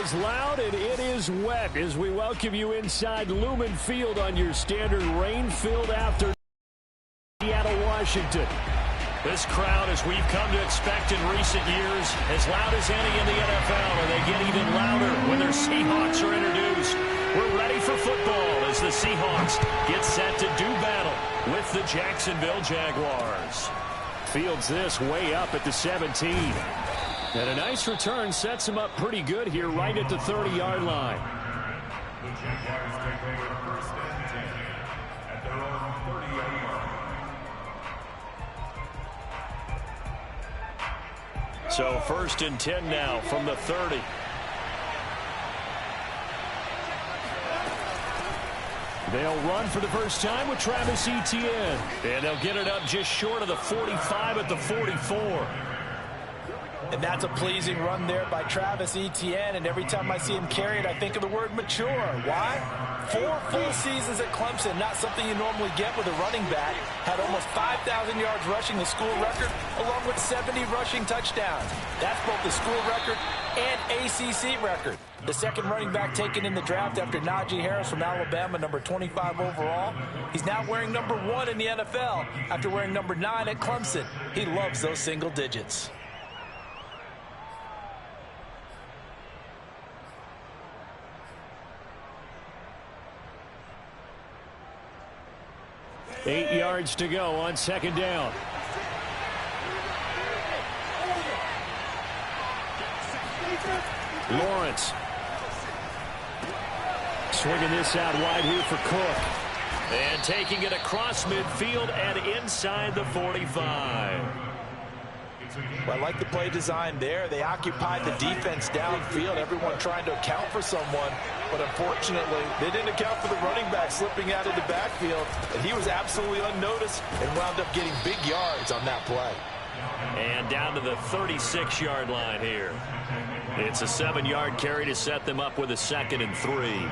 is loud and it is wet as we welcome you inside Lumen Field on your standard rain-filled afternoon. Seattle, Washington. This crowd, as we've come to expect in recent years, as loud as any in the NFL, and they get even louder when their Seahawks are introduced. We're ready for football as the Seahawks get set to do battle with the Jacksonville Jaguars. Fields this way up at the 17. And a nice return sets him up pretty good here right at the 30-yard line. The Jaguars take over first and 10 at their own 30-yard line. So first and 10 now from the 30. They'll run for the first time with Travis Etienne. And they'll get it up just short of the 45 at the 44. And that's a pleasing run there by Travis Etienne. And every time I see him carry it, I think of the word mature. Why? 4 full seasons at Clemson, not something you normally get with a running back. Had almost 5,000 yards rushing, the school record, along with 70 rushing touchdowns. That's both the school record and ACC record. The second running back taken in the draft after Najee Harris from Alabama, number 25 overall. He's now wearing number 1 in the NFL after wearing number 9 at Clemson. He loves those single digits. Eight yards to go on second down. Lawrence. Swinging this out wide here for Cook. And taking it across midfield and inside the 45. Well, I like the play design there. They occupied the defense downfield, everyone trying to account for someone. But unfortunately, they didn't account for the running back slipping out of the backfield. And he was absolutely unnoticed and wound up getting big yards on that play. And down to the 36-yard line here. It's a 7-yard carry to set them up with a 2nd and 3.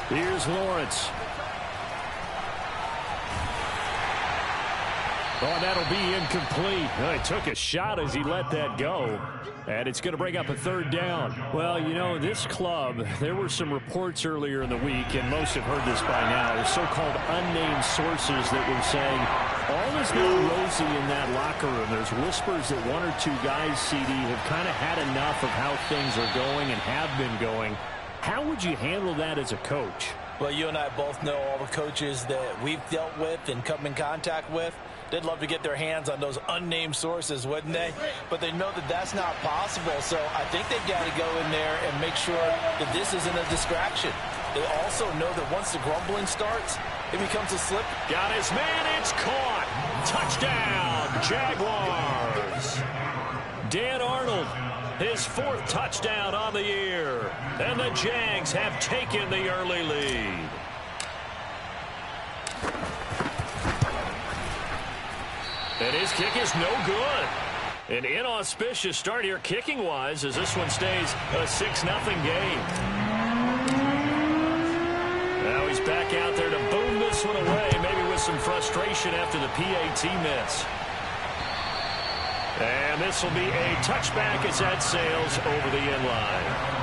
Here's Lawrence. Oh, and that'll be incomplete. He took a shot as he let that go. And it's going to bring up a 3rd down. Well, you know, this club, there were some reports earlier in the week, and most have heard this by now, the so-called unnamed sources that were saying all is not rosy in that locker room. There's whispers that 1 or 2 guys, CD, have kind of had enough of how things are going and have been going. How would you handle that as a coach? Well, you and I both know all the coaches that we've dealt with and come in contact with. They'd love to get their hands on those unnamed sources, wouldn't they? But they know that that's not possible, so I think they've got to go in there and make sure that this isn't a distraction. They also know that once the grumbling starts, it becomes a slip. Got his man, it's caught. Touchdown, Jaguars. Dan Arnold, his 4th touchdown on the year. And the Jags have taken the early lead. And his kick is no good. An inauspicious start here kicking-wise as this one stays a 6-0 game. Now he's back out there to boom this one away, maybe with some frustration after the PAT miss. And this will be a touchback as that sails over the end line.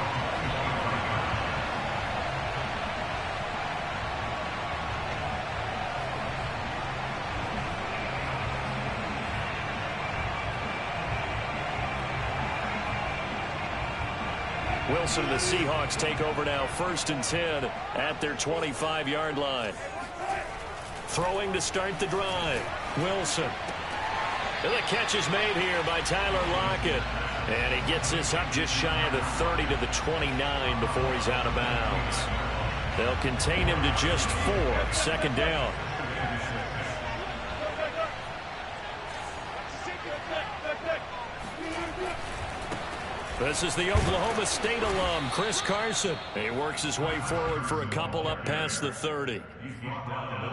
Wilson and the Seahawks take over now, 1st and 10 at their 25-yard line. Throwing to start the drive. Wilson. And the catch is made here by Tyler Lockett. And he gets this up just shy of the 30 to the 29 before he's out of bounds. They'll contain him to just 4. 2nd down. This is the Oklahoma State alum, Chris Carson. He works his way forward for a couple up past the 30.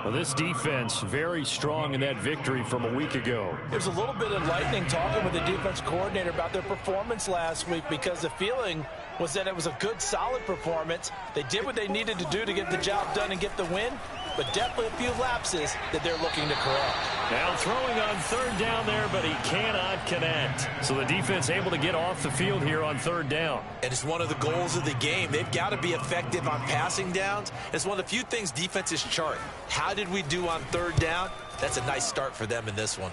Well, this defense very strong in that victory from a week ago. There's a little bit enlightening talking with the defense coordinator about their performance last week because the feeling was that it was a good, solid performance. They did what they needed to do to get the job done and get the win, but definitely a few lapses that they're looking to correct. Now throwing on third down there, but he cannot connect. So the defense able to get off the field here on third down. And it's one of the goals of the game. They've got to be effective on passing downs. It's one of the few things defenses chart. How did we do on third down? That's a nice start for them in this one.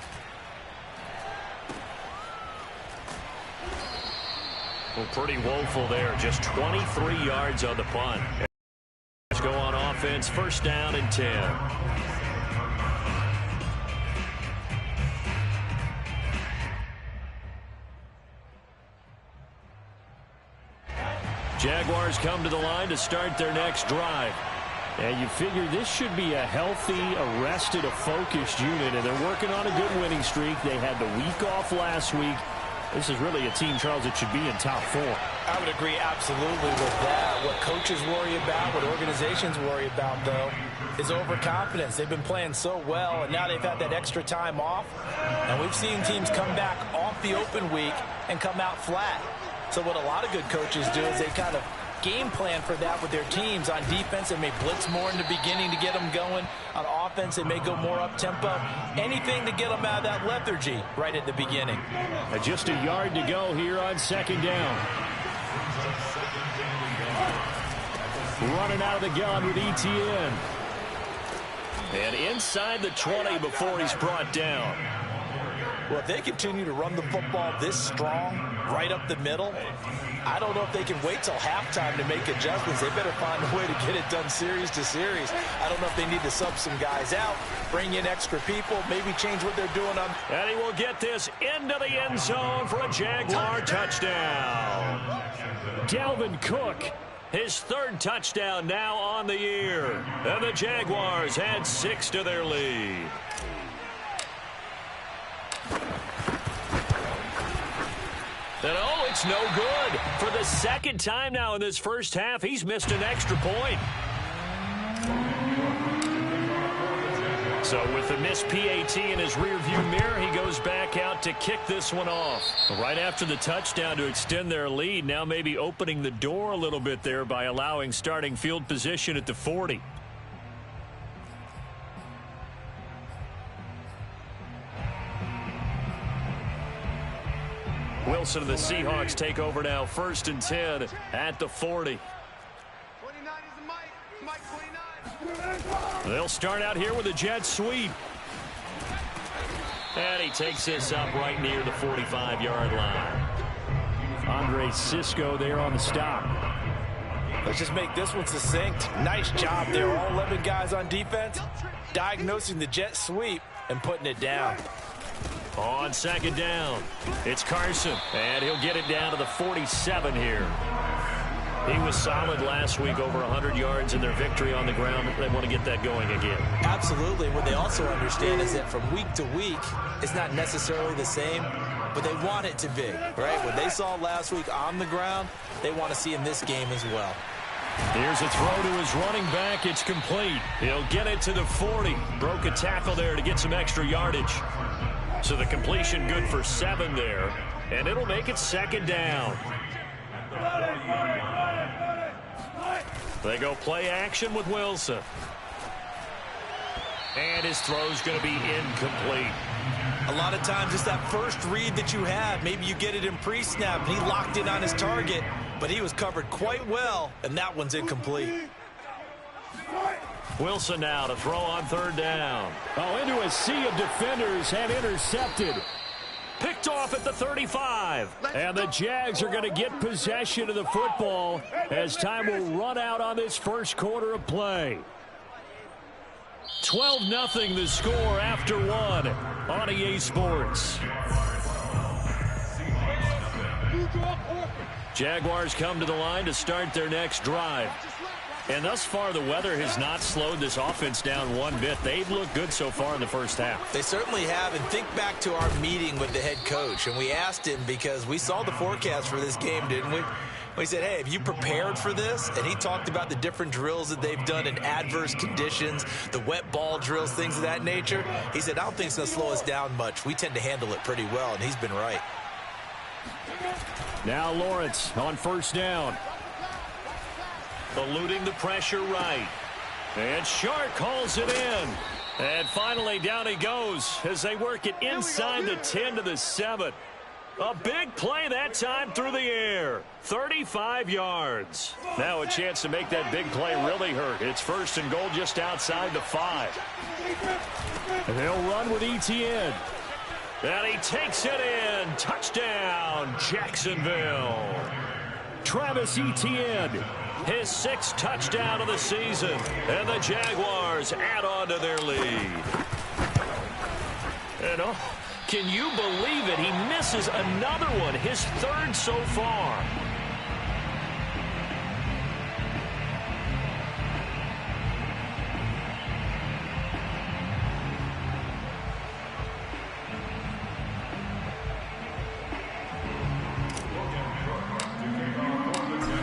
Well, pretty woeful there. Just 23 yards on the punt. Let's go on offense. First down and 10. Jaguars come to the line to start their next drive. And you figure this should be a healthy, arrested, a focused unit, and they're working on a good winning streak. They had the week off last week. This is really a team, Charles, that should be in top 4. I would agree absolutely with that. What coaches worry about, what organizations worry about, though, is overconfidence. They've been playing so well, and now they've had that extra time off. And we've seen teams come back off the open week and come out flat. So what a lot of good coaches do is they kind of game plan for that with their teams. On defense, they may blitz more in the beginning to get them going. On offense, they may go more up-tempo. Anything to get them out of that lethargy right at the beginning. Just a yard to go here on second down. Running out of the gun with ETN. And inside the 20 before he's brought down. Well, if they continue to run the football this strong, right up the middle, I don't know if they can wait till halftime to make adjustments. They better find a way to get it done series to series. I don't know if they need to sub some guys out, bring in extra people, maybe change what they're doing on. And he will get this into the end zone for a Jaguar touchdown. Dalvin Cook, his third touchdown now on the year. And the Jaguars add 6 to their lead. And oh, it's no good. For the second time now in this first half, he's missed an extra point. So with the missed PAT in his rearview mirror, he goes back out to kick this one off. Right after the touchdown to extend their lead, now maybe opening the door a little bit there by allowing starting field position at the 40. Wilson and the Seahawks take over now, 1st and 10 at the 40. 29 is the Mike 29. They'll start out here with a jet sweep. And he takes this up right near the 45-yard line. Andre Cisco there on the stop. Let's just make this one succinct. Nice job there. All 11 guys on defense diagnosing the jet sweep and putting it down. On second down, it's Carson, and he'll get it down to the 47 here. He was solid last week, over 100 yards in their victory on the ground. They want to get that going again. Absolutely. What they also understand is that from week to week, it's not necessarily the same, but they want it to be, right? What they saw last week on the ground, they want to see in this game as well. Here's a throw to his running back. It's complete. He'll get it to the 40. Broke a tackle there to get some extra yardage. So the completion good for 7 there, and it'll make it second down. They go play action with Wilson. And his throw's going to be incomplete. A lot of times it's that first read that you have. Maybe you get it in pre-snap, and he locked in on his target, but he was covered quite well, and that one's incomplete. Wilson now to throw on third down. Oh, into a sea of defenders and intercepted. Picked off at the 35. And the Jags are going to get possession of the football as time will run out on this first quarter of play. 12-0 the score after 1 on EA Sports. Jaguars come to the line to start their next drive. And thus far, the weather has not slowed this offense down one bit. They've looked good so far in the first half. They certainly have. And think back to our meeting with the head coach. And we asked him because we saw the forecast for this game, didn't we? We said, hey, have you prepared for this? And he talked about the different drills that they've done in adverse conditions, the wet ball drills, things of that nature. He said, I don't think it's going to slow us down much. We tend to handle it pretty well, and he's been right. Now Lawrence on first down. Eluding the pressure right. And Shark calls it in. And finally down he goes as they work it inside the 10 to the 7. A big play that time through the air. 35 yards. Now a chance to make that big play really hurt. It's first and goal just outside the 5. And they'll run with Etienne. And he takes it in. Touchdown, Jacksonville. Travis Etienne, his 6th touchdown of the season. And the Jaguars add on to their lead. And can you believe it? He misses another one, his 3rd so far.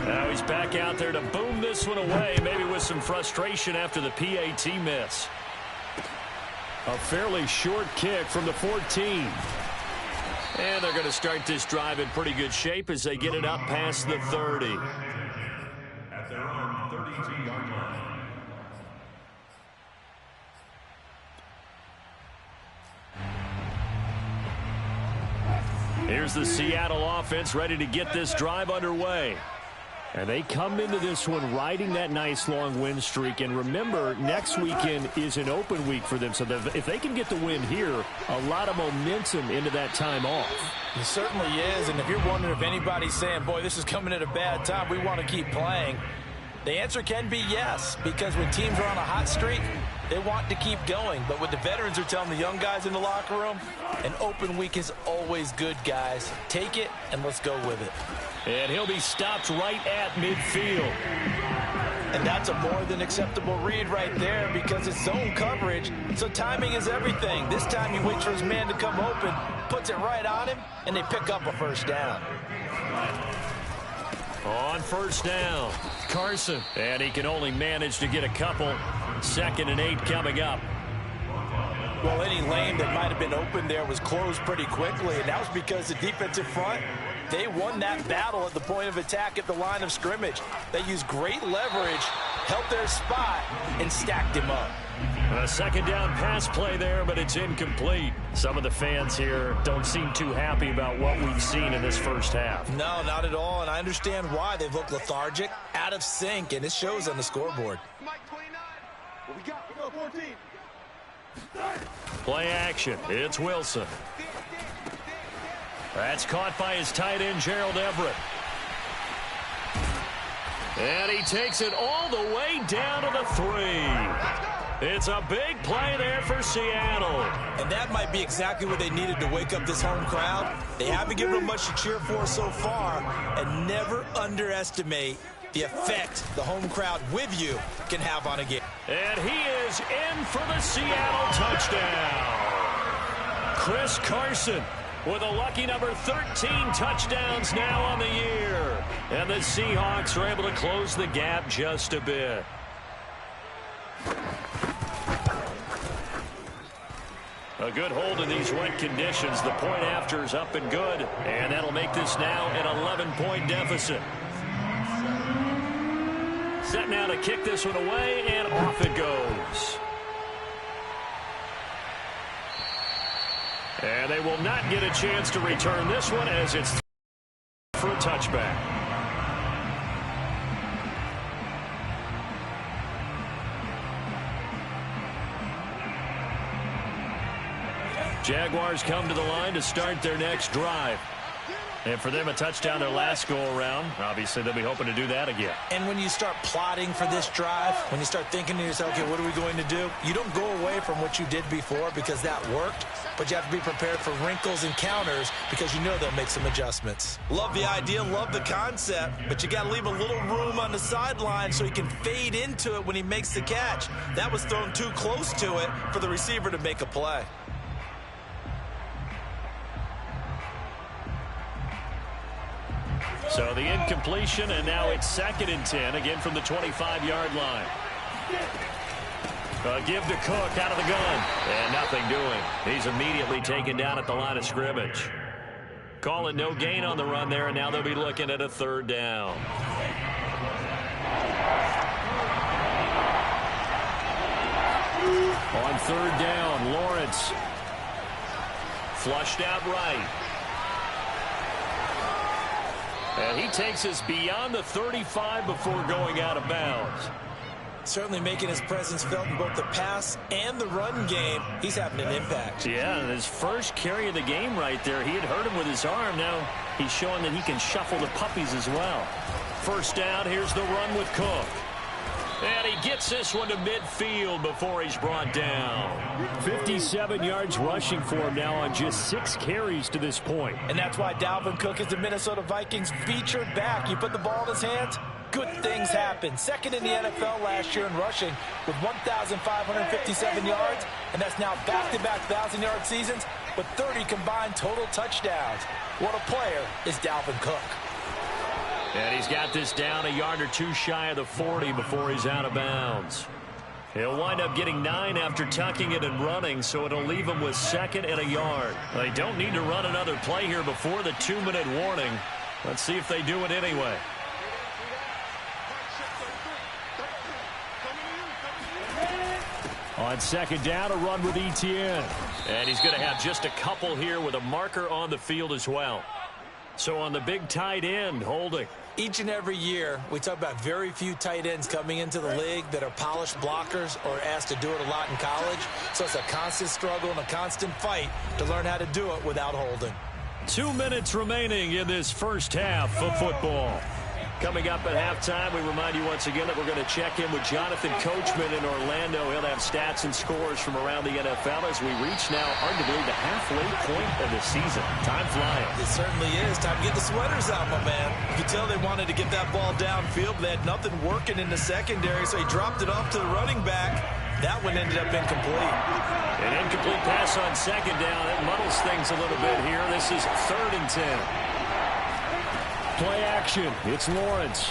Now he's back out there to boom this one away, maybe with some frustration after the PAT miss. A fairly short kick from the 14. And they're going to start this drive in pretty good shape as they get it up past the 30. At their own 32-yard line. Here's the Seattle offense ready to get this drive underway. And they come into this one riding that nice long win streak. And remember, next weekend is an open week for them. So if they can get the win here, a lot of momentum into that time off. It certainly is. And if you're wondering if anybody's saying, boy, this is coming at a bad time, we want to keep playing, the answer can be yes. Because when teams are on a hot streak, they want to keep going. But what the veterans are telling the young guys in the locker room, an open week is always good, guys. Take it and let's go with it. And he'll be stopped right at midfield. And that's a more than acceptable read right there because it's zone coverage, so timing is everything. This time you wait for his man to come open, puts it right on him, and they pick up a first down. On first down, Carson. And he can only manage to get a couple. 2nd and 8 coming up. Well, any lane that might have been open there was closed pretty quickly, and that was because the defensive front, they won that battle at the point of attack at the line of scrimmage. They used great leverage, held their spot, and stacked him up. A 2nd down pass play there, but it's incomplete. Some of the fans here don't seem too happy about what we've seen in this first half. No, not at all, and I understand why. They've looked lethargic, out of sync, and it shows on the scoreboard. Mike 29. What we got? We got 14. Play action. It's Wilson. That's caught by his tight end, Gerald Everett. And he takes it all the way down to the 3. It's a big play there for Seattle. And that might be exactly what they needed to wake up this home crowd. They haven't given them much to cheer for so far, and never underestimate the effect the home crowd with you can have on a game. And he is in for the Seattle touchdown. Chris Carson with a lucky number 13 touchdowns now on the year. And the Seahawks are able to close the gap just a bit. A good hold in these wet conditions. The point after is up and good. And that'll make this now an 11-point deficit. Set now to kick this one away, and off it goes. And they will not get a chance to return this one as it's for a touchback. Jaguars come to the line to start their next drive. And for them, a touchdown their last go-around. Obviously, they'll be hoping to do that again. And when you start plotting for this drive, when you start thinking to yourself, okay, what are we going to do? You don't go away from what you did before because that worked, but you have to be prepared for wrinkles and counters because you know they'll make some adjustments. Love the idea, love the concept, but you got to leave a little room on the sideline so he can fade into it when he makes the catch. That was thrown too close to it for the receiver to make a play. So the incompletion, and now it's 2nd and 10, again from the 25-yard line. Give to Cook out of the gun, and nothing doing. He's immediately taken down at the line of scrimmage. Call it no gain on the run there, and now they'll be looking at a third down. On third down, Lawrence. Flushed out right. And he takes us beyond the 35 before going out of bounds. Certainly making his presence felt in both the pass and the run game. He's having an impact. Yeah, and his first carry of the game right there, he had hurt him with his arm. Now he's showing that he can shuffle the puppies as well. First down, here's the run with Cook. And he gets this one to midfield before he's brought down. 57 yards rushing for him now on just 6 carries to this point. And that's why Dalvin Cook is the Minnesota Vikings featured back. You put the ball in his hands, good things happen. Second in the NFL last year in rushing with 1,557 yards. And that's now back-to-back 1,000-yard seasons with 30 combined total touchdowns. What a player is Dalvin Cook. And he's got this down a yard or two shy of the 40 before he's out of bounds. He'll wind up getting 9 after tucking it and running, so it'll leave him with 2nd and a yard. They don't need to run another play here before the 2-minute warning. Let's see if they do it anyway. On second down, a run with Etienne. And he's going to have just a couple here with a marker on the field as well. So on the big tight end, holding. Each and every year, we talk about very few tight ends coming into the league that are polished blockers or asked to do it a lot in college. So it's a constant struggle and a constant fight to learn how to do it without holding. 2 minutes remaining in this first half of football. Coming up at halftime, we remind you once again that we're going to check in with Jonathan Coachman in Orlando. He'll have stats and scores from around the NFL as we reach now, hard to believe, the halfway point of the season. Time flying. It certainly is. Time to get the sweaters out, my man. You can tell they wanted to get that ball downfield, but they had nothing working in the secondary, so he dropped it off to the running back. That one ended up incomplete. An incomplete pass on second down. It muddles things a little bit here. This is 3rd and 10. Play action. It's Lawrence.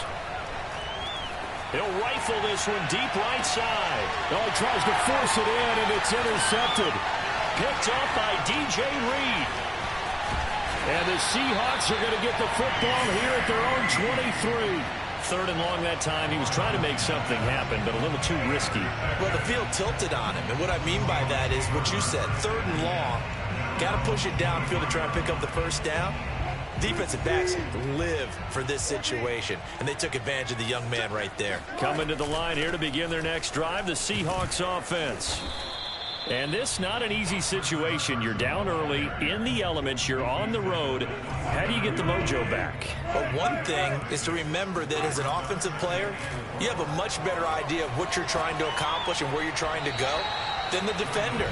He'll rifle this one deep right side. Oh, he tries to force it in, and it's intercepted. Picked up by DJ Reed. And the Seahawks are going to get the football here at their own 23. 3rd and long that time. He was trying to make something happen, but a little too risky. Well, the field tilted on him, and what I mean by that is what you said, 3rd and long. Got to push it downfield to try and pick up the first down. Defensive backs live for this situation, and they took advantage of the young man right there. Coming to the line here to begin their next drive, the Seahawks offense. And this not an easy situation. You're down early, in the elements, you're on the road. How do you get the mojo back? But one thing is to remember that as an offensive player, you have a much better idea of what you're trying to accomplish and where you're trying to go than the defender.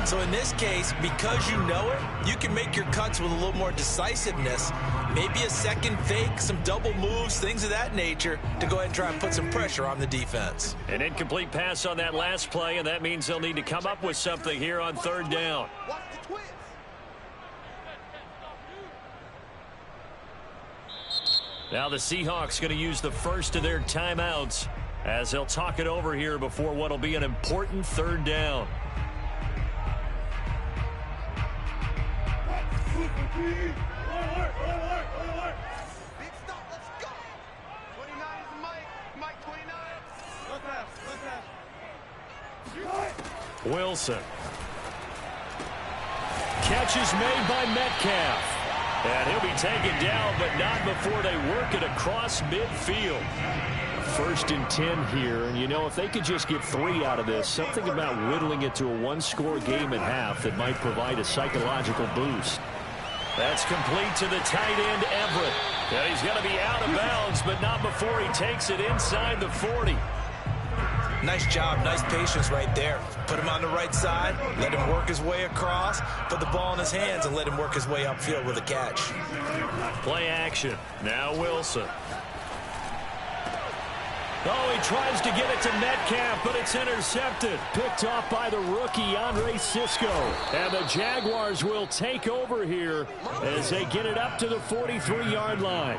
So in this case, because you know it, you can make your cuts with a little more decisiveness. Maybe a second fake, some double moves, things of that nature to go ahead and try and put some pressure on the defense. An incomplete pass on that last play, and that means they'll need to come up with something here on 3rd down. Now the Seahawks going to use the first of their timeouts as they'll talk it over here before what will be an important 3rd down. Big stop, let's go. 29 is Mike 29. Let's Wilson. Catch is made by Metcalf. And he'll be taken down, but not before they work it across midfield. 1st and 10 here, and you know, if they could just get 3 out of this, something about whittling it to a 1-score game at half that might provide a psychological boost. That's complete to the tight end, Everett. And he's going to be out of bounds, but not before he takes it inside the 40. Nice job, nice patience right there. Put him on the right side, let him work his way across, put the ball in his hands, and let him work his way upfield with a catch. Play action. Now Wilson. Oh, he tries to get it to Metcalf, but it's intercepted. Picked off by the rookie, Andre Cisco. And the Jaguars will take over here as they get it up to the 43-yard line.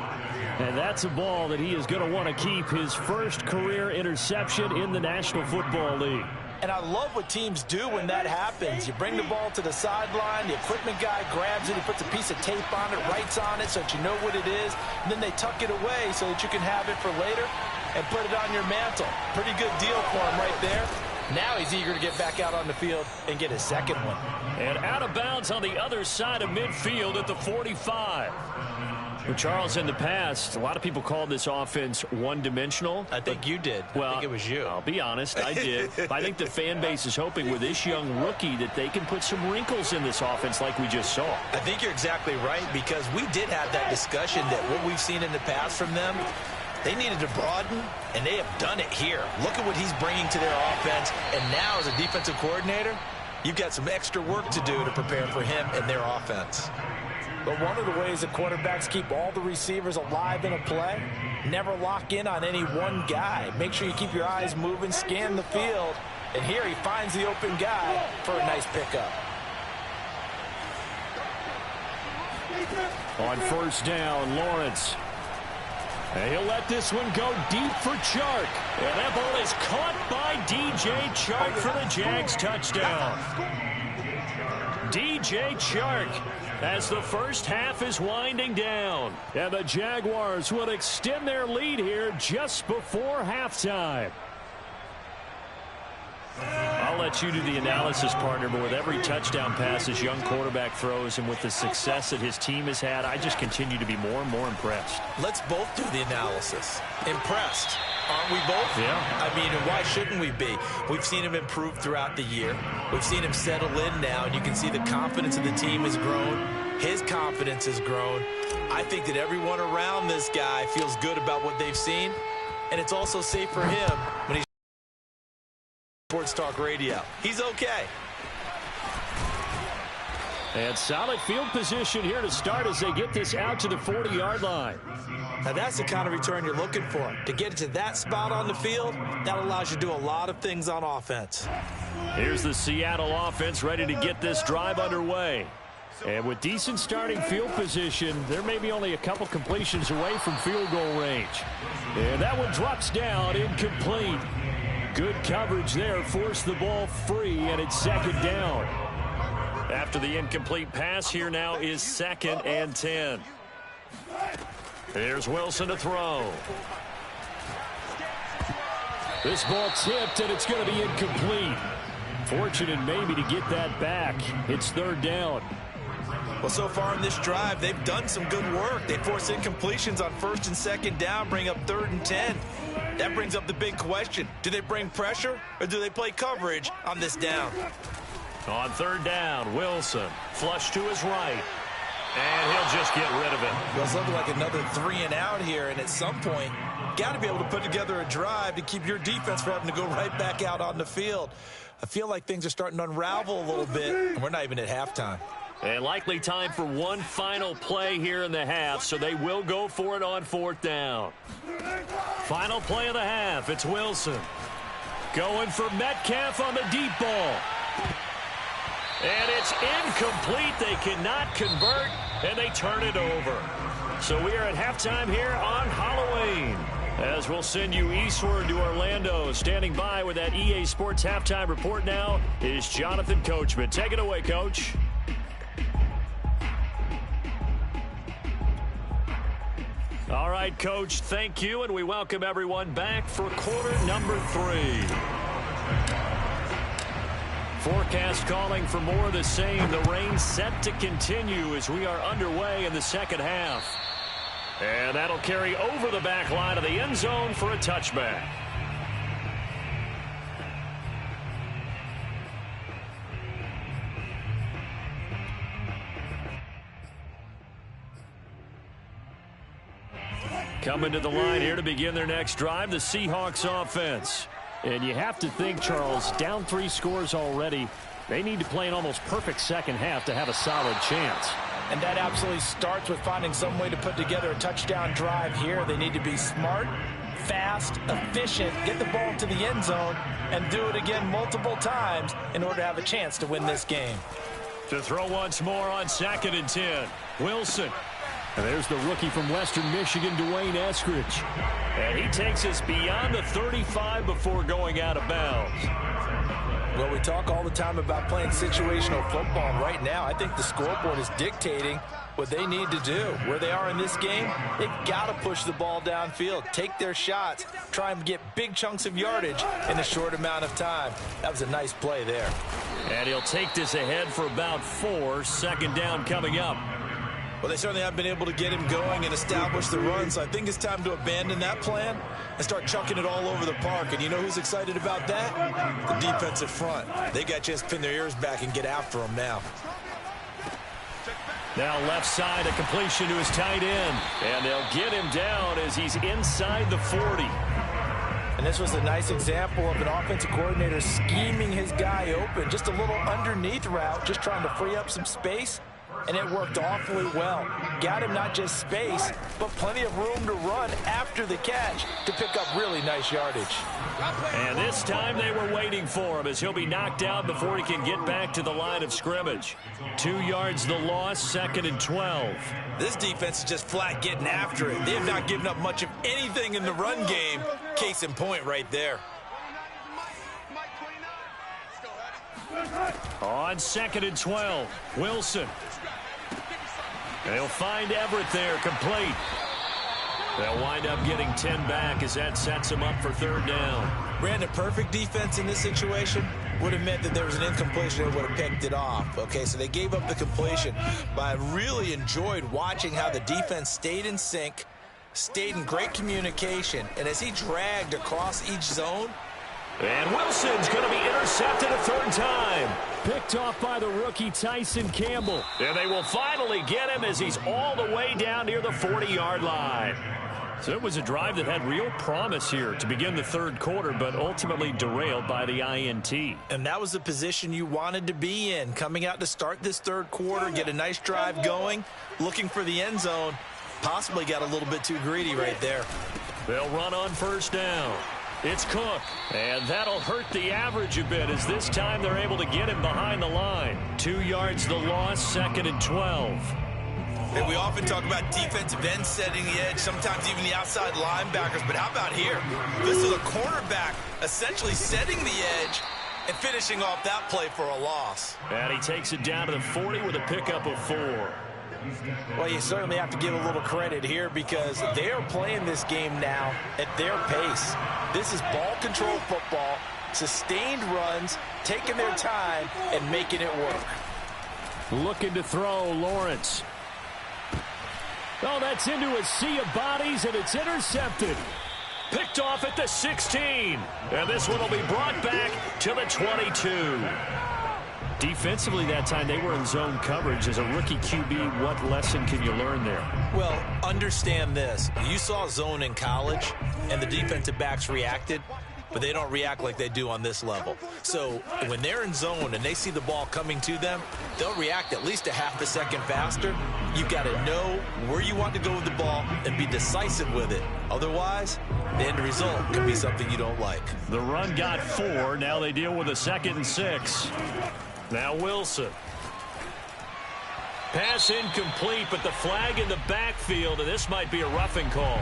And that's a ball that he is going to want to keep, his first career interception in the National Football League. And I love what teams do when that happens. You bring the ball to the sideline, the equipment guy grabs it, he puts a piece of tape on it, writes on it so that you know what it is, and then they tuck it away so that you can have it for later and put it on your mantle. Pretty good deal for him right there. Now he's eager to get back out on the field and get his second one. And out of bounds on the other side of midfield at the 45. Well, Charles, in the past, a lot of people called this offense one-dimensional. I think you did. Well, I think it was you. I'll be honest, I did. I think the fan base is hoping with this young rookie that they can put some wrinkles in this offense like we just saw. I think you're exactly right, because we did have that discussion that what we've seen in the past from them, they needed to broaden, and they have done it here. Look at what he's bringing to their offense, and now as a defensive coordinator, you've got some extra work to do to prepare for him and their offense. But one of the ways that quarterbacks keep all the receivers alive in a play, never lock in on any one guy. Make sure you keep your eyes moving, scan the field, and here he finds the open guy for a nice pickup. On first down, Lawrence. And he'll let this one go deep for Chark. And that ball is caught by DJ Chark for the Jags touchdown. DJ Chark as the first half is winding down. And the Jaguars will extend their lead here just before halftime. I'll let you do the analysis, partner, but with every touchdown pass this young quarterback throws and with the success that his team has had, I just continue to be more and more impressed. Let's both do the analysis. Impressed. Aren't we both? Yeah. I mean, why shouldn't we be? We've seen him improve throughout the year. We've seen him settle in now, and you can see the confidence of the team has grown. His confidence has grown. I think that everyone around this guy feels good about what they've seen, and it's also safe for him when he's Sports Talk Radio. He's okay. And solid field position here to start as they get this out to the 40-yard line. Now that's the kind of return you're looking for. To get it to that spot on the field, that allows you to do a lot of things on offense. Here's the Seattle offense ready to get this drive underway. And with decent starting field position, there may be only a couple completions away from field goal range. And that one drops down, incomplete. Good coverage there, forced the ball free, and it's second down. After the incomplete pass, here now is 2nd and 10. Here's Wilson to throw. This ball tipped, and it's going to be incomplete. Fortunate maybe to get that back. It's 3rd down. Well, so far in this drive, they've done some good work. They force incompletions on 1st and 2nd down, bring up 3rd and 10. That brings up the big question. Do they bring pressure, or do they play coverage on this down? On 3rd down, Wilson flush to his right. And he'll just get rid of it. Well, it's looking like another 3 and out here, and at some point, got to be able to put together a drive to keep your defense from having to go right back out on the field. I feel like things are starting to unravel a little bit, and we're not even at halftime. And likely time for one final play here in the half, so they will go for it on 4th down. Final play of the half, it's Wilson. Going for Metcalf on the deep ball. And it's incomplete. They cannot convert, and they turn it over. So we are at halftime here on Halloween. As we'll send you eastward to Orlando. Standing by with that EA Sports halftime report now is Jonathan Coachman. Take it away, Coach. All right, Coach, thank you, and we welcome everyone back for quarter number 3. Forecast calling for more of the same. The rain set to continue as we are underway in the second half. And that'll carry over the back line of the end zone for a touchback. Coming to the line here to begin their next drive, the Seahawks offense. And you have to think, Charles, down 3 scores already. They need to play an almost perfect second half to have a solid chance. And that absolutely starts with finding some way to put together a touchdown drive here. They need to be smart, fast, efficient, get the ball to the end zone, and do it again multiple times in order to have a chance to win this game. To throw once more on 2nd and 10. Wilson. And there's the rookie from Western Michigan, Dwayne Eskridge. And he takes us beyond the 35 before going out of bounds. Well, we talk all the time about playing situational football, and right now I think the scoreboard is dictating what they need to do. Where they are in this game, they've got to push the ball downfield, take their shots, try and get big chunks of yardage in a short amount of time. That was a nice play there. And he'll take this ahead for about 4. Second down coming up. Well, they certainly have been able to get him going and establish the run, so I think it's time to abandon that plan and start chucking it all over the park. And you know who's excited about that? The defensive front. They got a chance to pin their ears back and get after him now. Now left side, a completion to his tight end. And they'll get him down as he's inside the 40. And this was a nice example of an offensive coordinator scheming his guy open. Just a little underneath route, just trying to free up some space. And it worked awfully well. Got him not just space, but plenty of room to run after the catch to pick up really nice yardage. And this time they were waiting for him as he'll be knocked out before he can get back to the line of scrimmage. 2 yards the loss, 2nd and 12. This defense is just flat getting after it. They have not given up much of anything in the run game. Case in point right there. On 2nd and 12, Wilson. They'll find Everett there, complete. They'll wind up getting 10 back as that sets them up for 3rd down. Brandon, perfect defense in this situation would have meant that there was an incompletion that would have picked it off. Okay, so they gave up the completion, but I really enjoyed watching how the defense stayed in sync, stayed in great communication, and as he dragged across each zone. And Wilson's going to be intercepted a 3rd time. Picked off by the rookie Tyson Campbell. And they will finally get him as he's all the way down near the 40-yard line. So it was a drive that had real promise here to begin the 3rd quarter, but ultimately derailed by the INT. And that was the position you wanted to be in, coming out to start this 3rd quarter, get a nice drive going, looking for the end zone. Possibly got a little bit too greedy right there. They'll run on 1st down. It's Cook, and that'll hurt the average a bit as this time they're able to get him behind the line. 2 yards the loss, 2nd and 12. And we often talk about defensive ends setting the edge, sometimes even the outside linebackers, but how about here? This is a cornerback essentially setting the edge and finishing off that play for a loss. And he takes it down to the 40 with a pickup of 4. Well, you certainly have to give a little credit here because they are playing this game now at their pace. This is ball control football, sustained runs, taking their time, and making it work. Looking to throw, Lawrence. Oh, that's into a sea of bodies, and it's intercepted. Picked off at the 16. And this one will be brought back to the 22. Defensively that time, they were in zone coverage. As a rookie QB, what lesson can you learn there? Well, understand this. You saw zone in college, and the defensive backs reacted, but they don't react like they do on this level. So when they're in zone and they see the ball coming to them, they'll react at least a half a second faster. You've got to know where you want to go with the ball and be decisive with it. Otherwise, the end result could be something you don't like. The run got 4. Now they deal with a 2nd and 6. Now Wilson. Pass incomplete, but the flag in the backfield, and this might be a roughing call.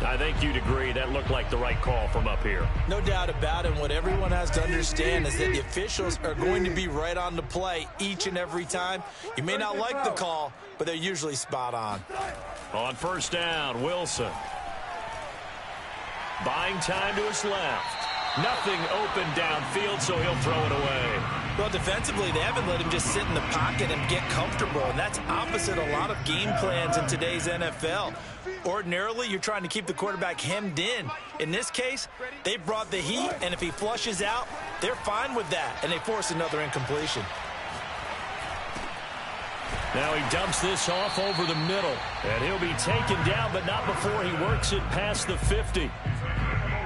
I think you'd agree that looked like the right call from up here. No doubt about it. What everyone has to understand is that the officials are going to be right on the play each and every time. You may not like the call, but they're usually spot on. On 1st down, Wilson. Buying time to his left. Nothing open downfield, so he'll throw it away. Well, defensively, they haven't let him just sit in the pocket and get comfortable, and that's opposite a lot of game plans in today's NFL. Ordinarily, you're trying to keep the quarterback hemmed in. In this case, they brought the heat, and if he flushes out, they're fine with that, and they force another incompletion. Now he dumps this off over the middle, and he'll be taken down, but not before he works it past the 50.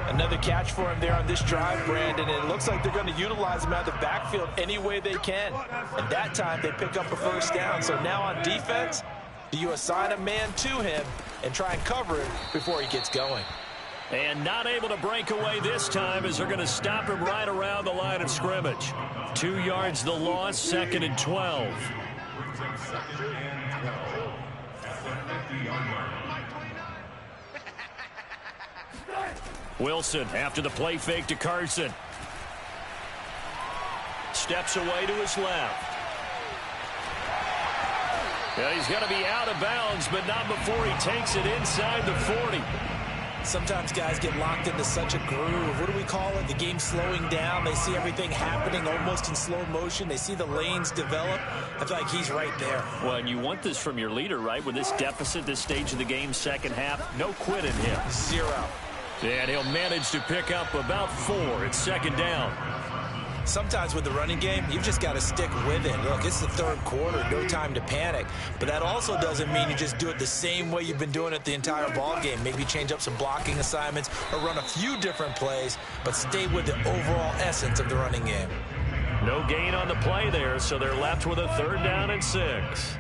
Another catch for him there on this drive, Brandon, and it looks like they're going to utilize him out of the backfield any way they can. And that time they pick up a 1st down. So now on defense, do you assign a man to him and try and cover him before he gets going? And not able to break away this time as they're going to stop him right around the line of scrimmage. 2 yards the loss, 2nd and 12. Wilson after the play fake to Carson. steps away to his left. Yeah, he's going to be out of bounds, but not before he takes it inside the 40. Sometimes guys get locked into such a groove. What do we call it? The game slowing down. They see everything happening almost in slow motion. They see the lanes develop. I feel like he's right there. Well, and you want this from your leader, right? With this deficit, this stage of the game, second half, no quit in him. 0. And he'll manage to pick up about 4. It's second down. Sometimes with the running game, you've just got to stick with it. Look, it's the third quarter, no time to panic. But that also doesn't mean you just do it the same way you've been doing it the entire ball game. Maybe change up some blocking assignments or run a few different plays, but stay with the overall essence of the running game. No gain on the play there, so they're left with a 3rd down and 6.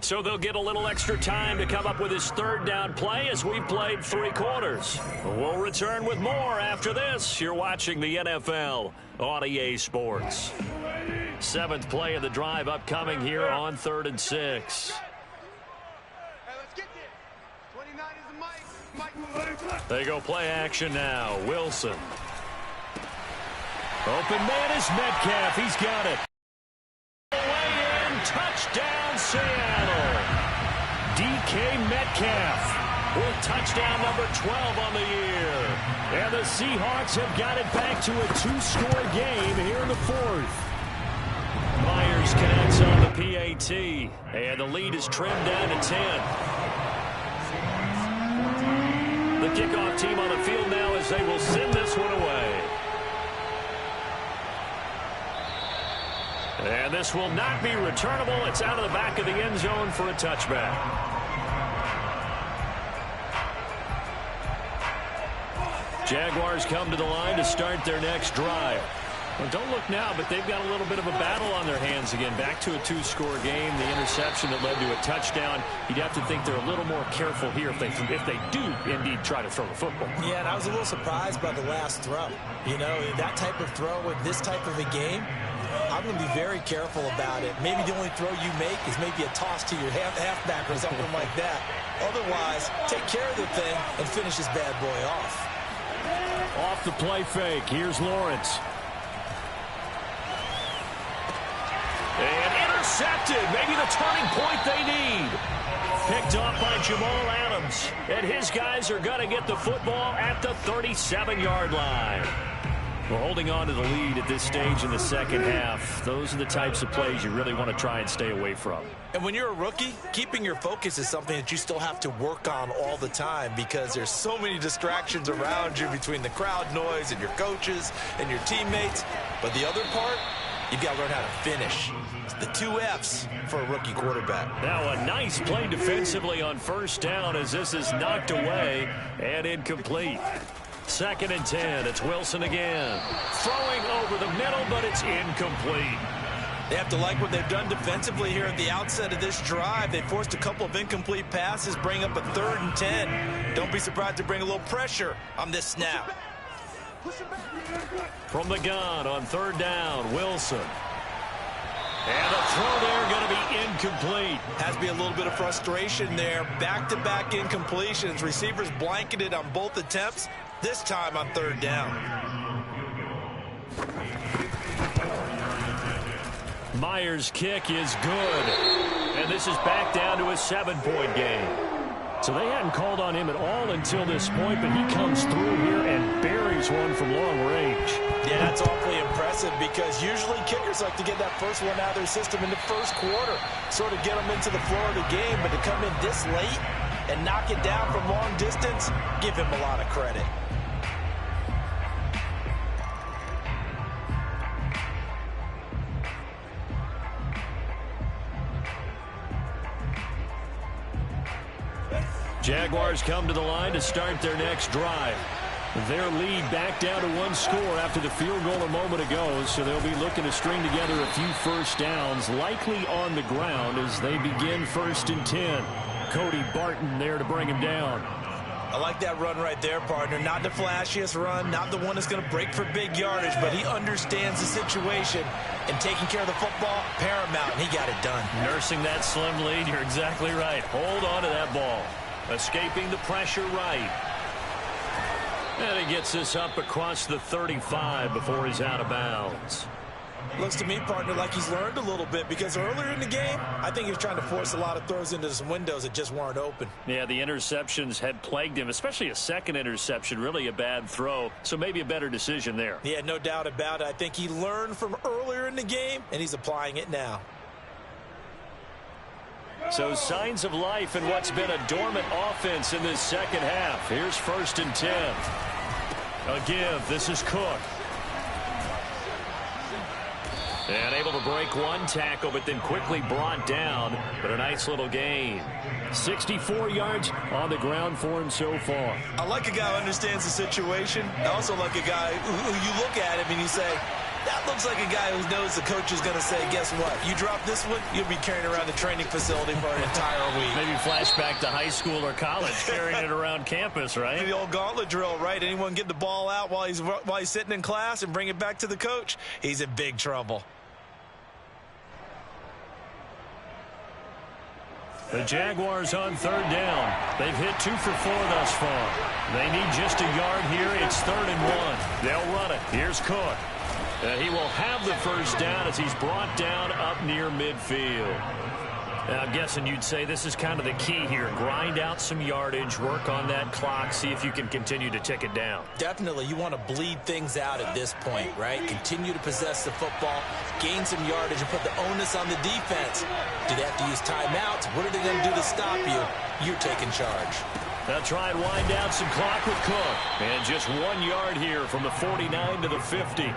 So they'll get a little extra time to come up with his 3rd down play as we've played 3 quarters. We'll return with more after this. You're watching the NFL on EA Sports. 7th play of the drive upcoming here on 3rd and 6. Hey, let's get there. 29 is the Mike. They go play action now. Wilson. Open man is Metcalf. He's got it. Way in. Touchdown, Seattle. DK Metcalf with touchdown number 12 on the year. And the Seahawks have got it back to a 2-score game here in the 4th. Myers connects on the PAT. And the lead is trimmed down to 10. The kickoff team on the field now as they will send this one away. And this will not be returnable. It's out of the back of the end zone for a touchback. Jaguars come to the line to start their next drive. Well, don't look now, but they've got a little bit of a battle on their hands again. Back to a 2-score game. The interception that led to a touchdown. You'd have to think they're a little more careful here if they do indeed try to throw the football. Yeah, and I was a little surprised by the last throw. You know, that type of throw with this type of a game, I'm going to be very careful about it. Maybe the only throw you make is maybe a toss to your halfback or something like that. Otherwise, take care of the thing and finish this bad boy off. Off the play fake. Here's Lawrence. And intercepted. Maybe the turning point they need. Picked off by Jamal Adams. And his guys are going to get the football at the 37-yard line. We're holding on to the lead at this stage in the second half. Those are the types of plays you really want to try and stay away from. And when you're a rookie, keeping your focus is something that you still have to work on all the time because there's so many distractions around you between the crowd noise and your coaches and your teammates. But the other part, you've got to learn how to finish. The 2 F's for a rookie quarterback. Now a nice play defensively on 1st down as this is knocked away and incomplete. 2nd and 10. It's Wilson again. Throwing over the middle, but it's incomplete. They have to like what they've done defensively here at the outset of this drive. They forced a couple of incomplete passes, bring up a 3rd and 10. Don't be surprised to bring a little pressure on this snap. From the gun on 3rd down, Wilson. And the throw there going to be incomplete. Has to be a little bit of frustration there. Back-to-back incompletions. Receivers blanketed on both attempts. This time on 3rd down. Myers' kick is good. And this is back down to a 7-point game. So they hadn't called on him at all until this point, but he comes through here and buries one from long range. Yeah, that's awfully impressive because usually kickers like to get that first one out of their system in the 1st quarter, sort of get them into the flow of the game, but to come in this late and knock it down from long distance, give him a lot of credit. Jaguars come to the line to start their next drive. Their lead back down to 1 score after the field goal a moment ago, so they'll be looking to string together a few 1st downs, likely on the ground as they begin 1st and 10. Cody Barton there to bring him down. I like that run right there, partner. Not the flashiest run, not the one that's going to break for big yardage, but he understands the situation, and taking care of the football, paramount, and he got it done. Nursing that slim lead, you're exactly right. Hold on to that ball. Escaping the pressure right. And he gets this up across the 35 before he's out of bounds. Looks to me, partner, like he's learned a little bit, because earlier in the game, I think he was trying to force a lot of throws into some windows that just weren't open. Yeah, the interceptions had plagued him, especially a second interception, really a bad throw. So maybe a better decision there. Yeah, no doubt about it. I think he learned from earlier in the game, and he's applying it now. So signs of life in what's been a dormant offense in this second half. Here's 1st and 10. A give. This is Cook. And able to break one tackle, but then quickly brought down. But a nice little gain. 64 yards on the ground for him so far. I like a guy who understands the situation. I also like a guy who you look at him and you say, that looks like a guy who knows the coach is going to say, guess what? You drop this one, you'll be carrying around the training facility for an entire week. Maybe flashback to high school or college, carrying it around campus, right? The old gauntlet drill, right? Anyone get the ball out while he's sitting in class and bring it back to the coach, he's in big trouble. The Jaguars on 3rd down. They've hit 2 for 4 thus far. They need just a yard here. It's 3rd and 1. They'll run it. Here's Cook. And he will have the first down as he's brought down up near midfield. Now, I'm guessing you'd say this is kind of the key here. Grind out some yardage, work on that clock, see if you can continue to tick it down. Definitely. You want to bleed things out at this point, right? Continue to possess the football, gain some yardage, and put the onus on the defense. Do they have to use timeouts? What are they going to do to stop you? You're taking charge. They'll try and wind down some clock with Cook. And just 1 yard here from the 49 to the 50.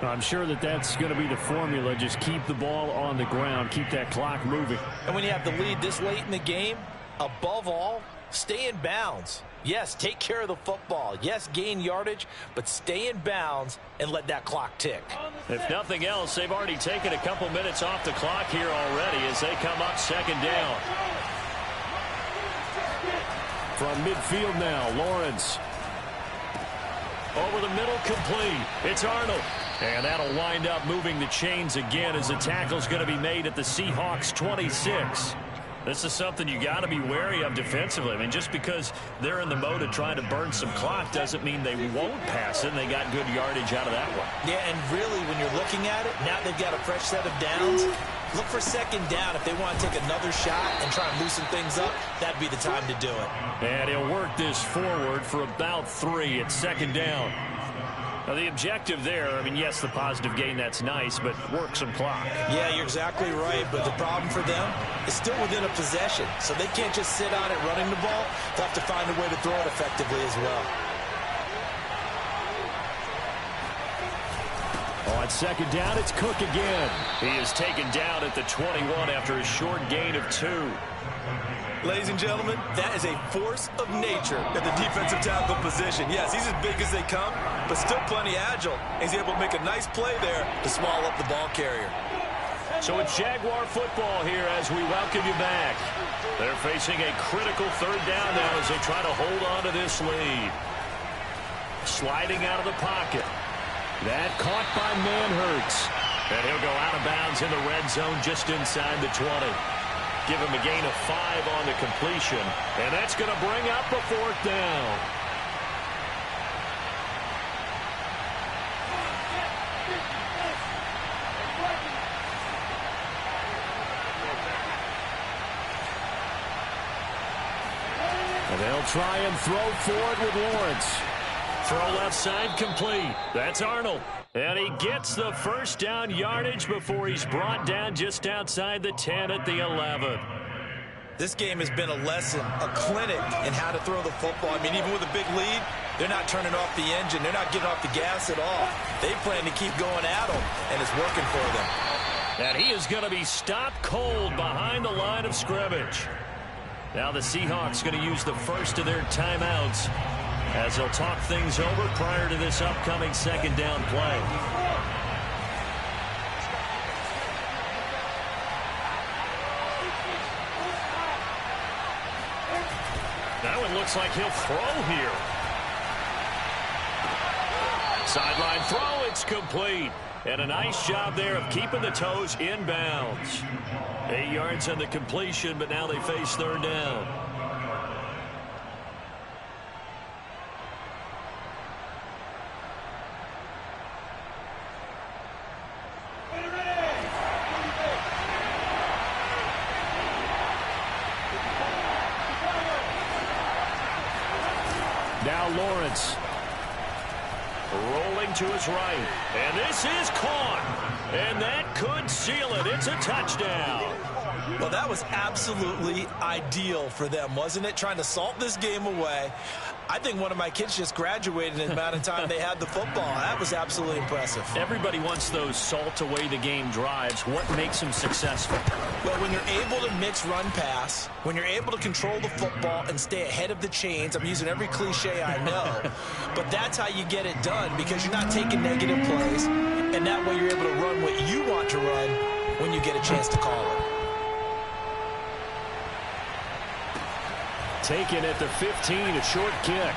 I'm sure that's going to be the formula. Just keep the ball on the ground. Keep that clock moving. And when you have the lead this late in the game, above all, stay in bounds. Yes, take care of the football. Yes, gain yardage, but stay in bounds and let that clock tick. If nothing else, they've already taken a couple minutes off the clock here already as they come up 2nd down. From midfield now, Lawrence. Over the middle, complete. It's Arnold. And that'll wind up moving the chains again as the tackle's going to be made at the Seahawks 26. This is something you got to be wary of defensively. I mean, just because they're in the mode of trying to burn some clock doesn't mean they won't pass it, and they got good yardage out of that one. Yeah, and really, when you're looking at it, now they've got a fresh set of downs. Look for 2nd down. If they want to take another shot and try and loosen things up, that'd be the time to do it. And he'll work this forward for about 3 at 2nd down. Now, the objective there, I mean, yes, the positive gain, that's nice, but work some clock. Yeah, you're exactly right, but the problem for them is still within a possession, so they can't just sit on it running the ball. They'll have to find a way to throw it effectively as well. On 2nd down, it's Cook again. He is taken down at the 21 after a short gain of 2. Ladies and gentlemen, that is a force of nature at the defensive tackle position. Yes, he's as big as they come, but still plenty agile. He's able to make a nice play there to swallow up the ball carrier. So it's Jaguar football here as we welcome you back. They're facing a critical 3rd down now as they try to hold on to this lead. Sliding out of the pocket. That caught by Manhurts. And he'll go out of bounds in the red zone just inside the 20. Give him a gain of 5 on the completion. And that's going to bring up a 4th down. And they'll try and throw forward with Lawrence. Throw left side complete. That's Arnold. And he gets the first down yardage before he's brought down just outside the 10 at the 11. This game has been a lesson, a clinic in how to throw the football. I mean, even with a big lead, they're not turning off the engine. They're not getting off the gas at all. They plan to keep going at them, and it's working for them. And he is going to be stopped cold behind the line of scrimmage. Now the Seahawks going to use the first of their timeouts as they'll talk things over prior to this upcoming 2nd down play. Now it looks like he'll throw here. Sideline throw, it's complete. And a nice job there of keeping the toes inbounds. 8 yards on the completion, but now they face 3rd down. Now Lawrence. Rolling to his right. And this is caught. And that could seal it. It's a touchdown. Well, that was absolutely ideal for them, wasn't it? Trying to salt this game away. I think one of my kids just graduated in the amount of time they had the football. That was absolutely impressive. Everybody wants those salt away the game drives. What makes them successful? Well, when you're able to mix run-pass, when you're able to control the football and stay ahead of the chains, I'm using every cliche I know, but that's how you get it done because you're not taking negative plays, and that way you're able to run what you want to run when you get a chance to call it. Taken at the 15, a short kick.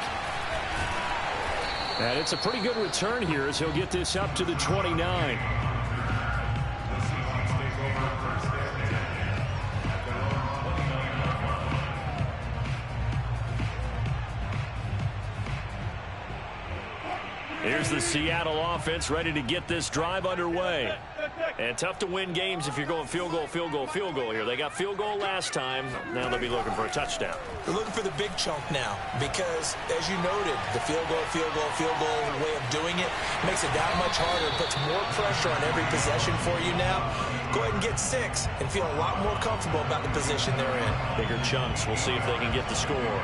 And it's a pretty good return here as he'll get this up to the 29. Here's the Seattle offense ready to get this drive underway. And tough to win games if you're going field goal, field goal, field goal here. They got field goal last time. Now they'll be looking for a touchdown. They're looking for the big chunk now because, as you noted, the field goal way of doing it makes it that much harder. It puts more pressure on every possession for you now. Go ahead and get 6 and feel a lot more comfortable about the position they're in. Bigger chunks. We'll see if they can get the score.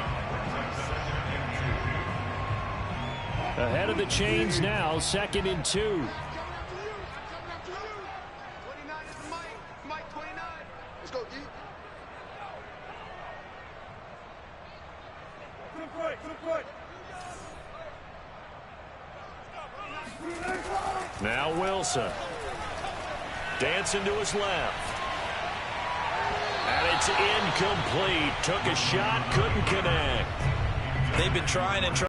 Ahead of the chains now, 2nd and 2. 29 is Mike. Mike 29. Let's go, D. Now Wilson. Dancing to his left. And it's incomplete. Took a shot, couldn't connect. They've been trying and trying.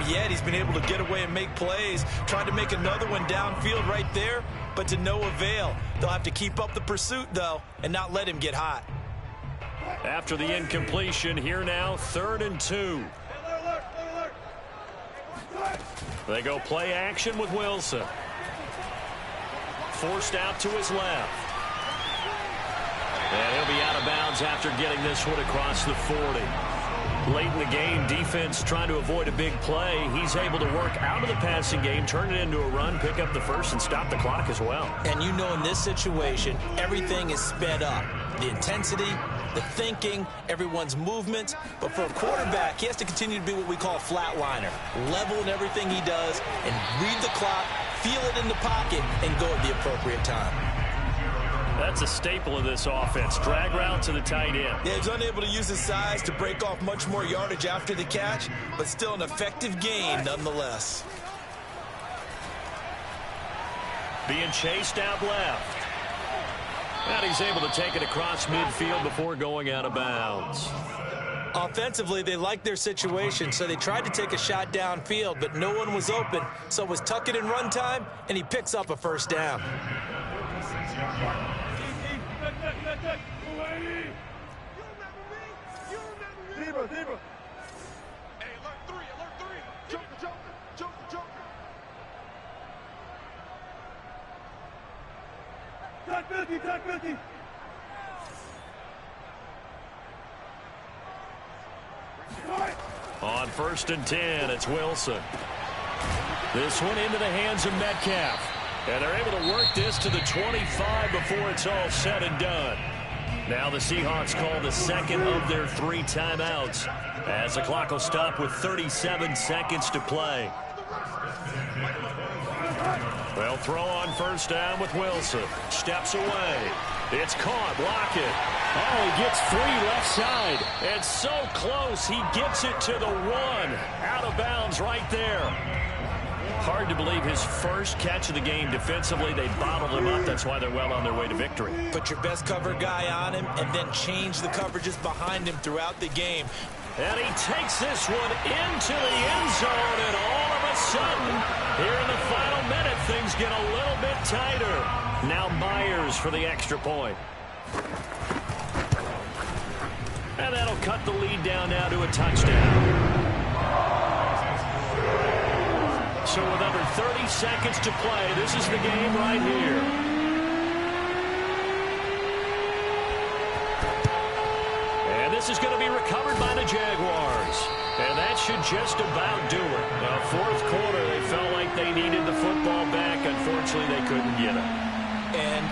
Yet he's been able to get away and make plays. Tried to make another one downfield right there, but to no avail. They'll have to keep up the pursuit, though, and not let him get hot. After the incompletion, here now, 3rd and 2. They go play action with Wilson. Forced out to his left. And he'll be out of bounds after getting this one across the 40. Late in the game, defense trying to avoid a big play. He's able to work out of the passing game, turn it into a run, pick up the first, and stop the clock as well. And you know in this situation, everything is sped up. The intensity, the thinking, everyone's movement. But for a quarterback, he has to continue to be what we call a flatliner. Level in everything he does and read the clock, feel it in the pocket, and go at the appropriate time. That's a staple of this offense. Drag route to the tight end. Yeah, he's unable to use his size to break off much more yardage after the catch, but still an effective gain nonetheless. Being chased out left. And he's able to take it across midfield before going out of bounds. Offensively, they liked their situation, so they tried to take a shot downfield, but no one was open, so it was tuck it in run time, and he picks up a first down. Zebra. Hey, alert 3. Joker. Tag 50. On 1st and 10, it's Wilson. This one into the hands of Metcalf. And they're able to work this to the 25 before it's all said and done. Now the Seahawks call the 2nd of their 3 timeouts as the clock will stop with 37 seconds to play. They'll throw on 1st down with Wilson. Steps away. It's caught. Block it. Oh, he gets free left side. And so close, he gets it to the 1. Out of bounds right there. Hard to believe his first catch of the game defensively. They bottled him up. That's why they're well on their way to victory. Put your best cover guy on him and then change the coverages behind him throughout the game. And he takes this one into the end zone, and all of a sudden, here in the final minute, things get a little bit tighter. Now Myers for the extra point. And that'll cut the lead down now to a touchdown. So with under 30 seconds to play, this is the game right here. And this is going to be recovered by the Jaguars. And that should just about do it. Fourth quarter, they felt like they needed the football back. Unfortunately, they couldn't get it. And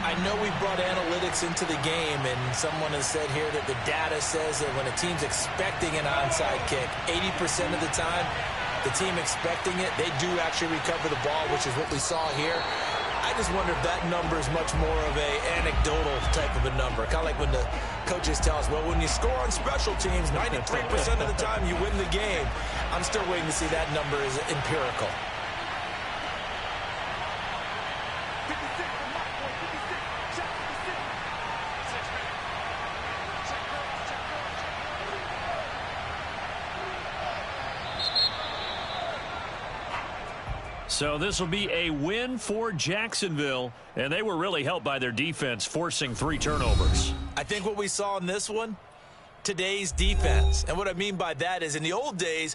I know we brought analytics into the game, and someone has said here that the data says that when a team's expecting an onside kick, 80% of the time, the team expecting it, they do actually recover the ball, which is what we saw here. I just wonder if that number is much more of a anecdotal type of a number. Kind of like when the coaches tell us, well, when you score on special teams, 93% of the time you win the game. I'm still waiting to see that number is empirical. So this will be a win for Jacksonville, and they were really helped by their defense forcing 3 turnovers. I think what we saw in this one, today's defense. And what I mean by that is in the old days,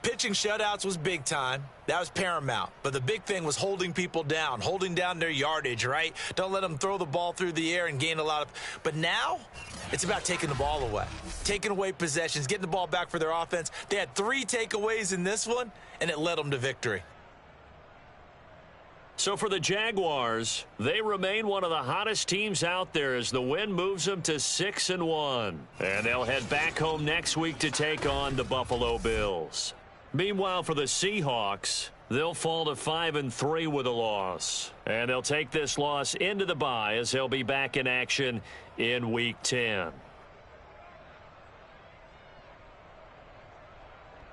pitching shutouts was big time. That was paramount. But the big thing was holding people down, holding down their yardage, right? Don't let them throw the ball through the air and gain a lot of... But now, it's about taking the ball away, taking away possessions, getting the ball back for their offense. They had 3 takeaways in this one, and it led them to victory. So for the Jaguars, they remain one of the hottest teams out there as the win moves them to 6-1. And they'll head back home next week to take on the Buffalo Bills. Meanwhile, for the Seahawks, they'll fall to 5-3 with a loss. And they'll take this loss into the bye as they'll be back in action in Week 10.